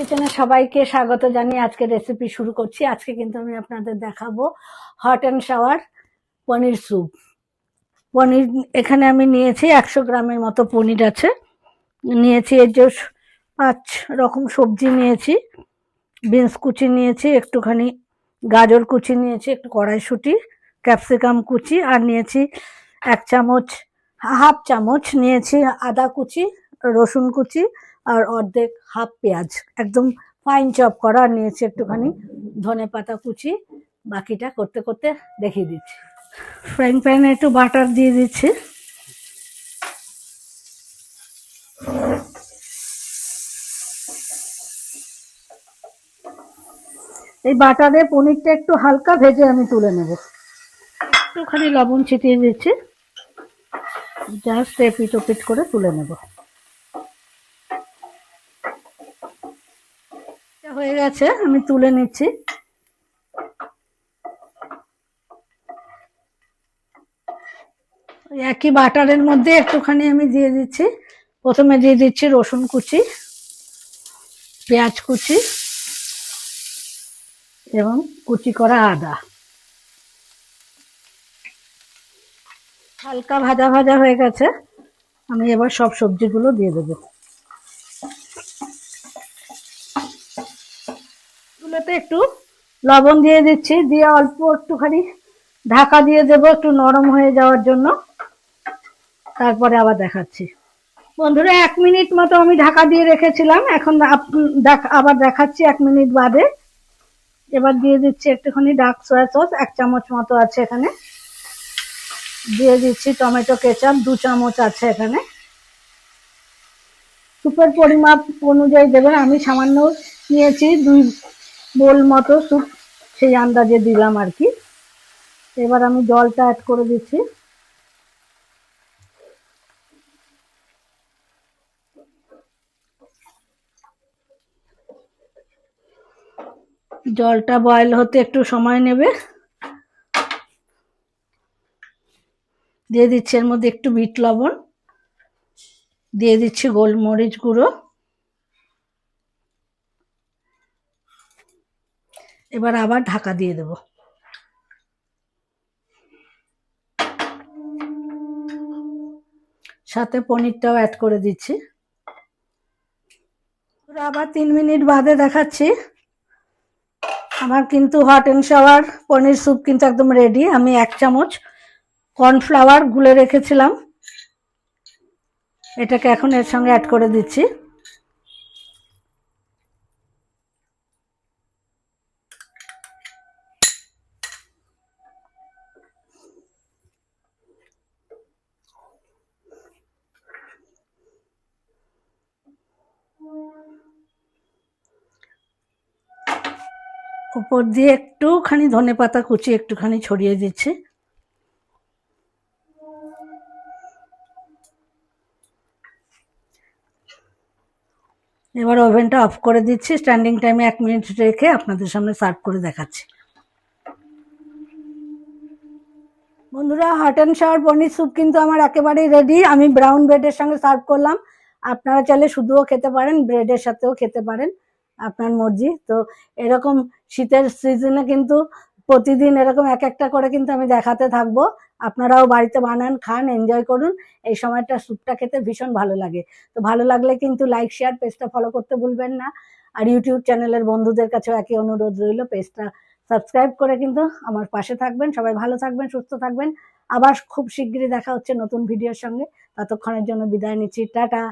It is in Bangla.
কিচেনে সবাইকে স্বাগত জানিয়ে আজকে রেসিপি শুরু করছি। আজকে কিন্তু আমি আপনাদের দেখাবো hot and sour paneer soup. Paneer এখানে আমি নিয়েছি 100 গ্রামের মতো পনির আছে, নিয়েছি এর যে 5 রকম সবজি নিয়েছি, বিনস কুচি নিয়েছি, একটুখানি গাজর কুচি নিয়েছি, একটু কড়াইশুঁটি, ক্যাপসিকাম কুচি, আর নিয়েছি 1 চামচ হাফ চামচ নিয়েছি আদা কুচি, রসুন কুচি, আর অর্ধেক হাফ পেঁয়াজ একদম ফাইন চপ করা, আর নিয়েছি একটুখানি ধনে পাতা কুচি। বাকিটা করতে করতে দেখিয়ে দিচ্ছি। ফ্রাইং প্যানে একটু বাটার দিয়ে দিচ্ছি। এই বাটারে পনিরটা একটু হালকা ভেজে আমি তুলে নেব। একটুখানি লবণ ছিটিয়ে দিচ্ছি, জাস্ট এপিট ওপিট করে তুলে নেব। হয়ে গেছে, আমি তুলে নিচ্ছি। একই বাটারের মধ্যে একটুখানি আমি দিয়ে দিচ্ছি, প্রথমে দিয়ে দিচ্ছি রসুন কুচি, পেঁয়াজ কুচি এবং কুচি করা আদা। হালকা ভাজা ভাজা হয়ে গেছে, আমি এবার সব সবজিগুলো দিয়ে দেবো। চুলাতে একটু লবণ দিয়ে দিচ্ছি, দিয়ে অল্প একটুখানি ঢাকা দিয়ে দেবো একটু নরম হয়ে যাওয়ার জন্য, তারপরে আবার দেখাচ্ছি। বন্ধুরা 1 মিনিট মতো আমি ঢাকা দিয়ে রেখেছিলাম, এখন আবার দেখাচ্ছি 1 মিনিট বাদে। এবার দিয়ে দিচ্ছি একটুখানি ডার্ক সয়া সস 1 চামচ মতো আছে এখানে, দিয়ে দিচ্ছি টমেটো কেচাপ 2 চামচ আছে এখানে। স্যুপের পরিমাপ অনুযায়ী দেবেন, আমি সামান্য নিয়েছি 2 বোল মতো স্যুপ, সেই আন্দাজে দিলাম আর কি। এবার আমি জলটা অ্যাড করে দিচ্ছি। জলটা বয়েল হতে একটু সময় নেবে। দিয়ে দিচ্ছি এর মধ্যে একটু বিট লবণ, দিয়ে দিচ্ছি গোলমরিচ গুঁড়ো। এবার আবার ঢাকা দিয়ে দেব। সাথে পনিরটাও অ্যাড করে দিচ্ছি। আবার 3 মিনিট বাদে দেখাচ্ছি। আমার কিন্তু hot and sour paneer soup কিন্তু একদম রেডি। আমি 1 চামচ কর্নফ্লাওয়ার গুলে রেখেছিলাম, এটাকে এখন এর সঙ্গে অ্যাড করে দিচ্ছি। উপর দিয়ে একটুখানি ধনেপাতা কুচি একটুখানি ছড়িয়ে দিচ্ছি। এবার ওভেনটা অফ করে দিচ্ছি, স্ট্যান্ডিং টাইমে 1 মিনিট রেখে আপনাদের সামনে সার্ভ করে দেখাচ্ছি। বন্ধুরা hot and sour paneer soup কিন্তু আমার একেবারেই রেডি। আমি ব্রাউন ব্রেডের সঙ্গে সার্ভ করলাম, আপনারা চাইলে শুধুও খেতে পারেন, ব্রেডের সাথেও খেতে পারেন, আপনার মর্জি। তো এরকম শীতের সিজনে কিন্তু প্রতিদিন এরকম এক একটা করে কিন্তু আমি দেখাতে থাকবো। আপনারাও বাড়িতে বানান, খান, এনজয় করুন। এই সময়টা স্যুপটা খেতে ভীষণ ভালো লাগে। তো ভালো লাগলে কিন্তু লাইক শেয়ার, পেজটা ফলো করতে ভুলবেন না। আর ইউটিউব চ্যানেলের বন্ধুদের কাছেও একই অনুরোধ রইল, পেজটা সাবস্ক্রাইব করে কিন্তু আমার পাশে থাকবেন। সবাই ভালো থাকবেন, সুস্থ থাকবেন। আবার খুব শিগগিরই দেখা হচ্ছে নতুন ভিডিওর সঙ্গে। ততক্ষণের জন্য বিদায় নিচ্ছি, টাটা।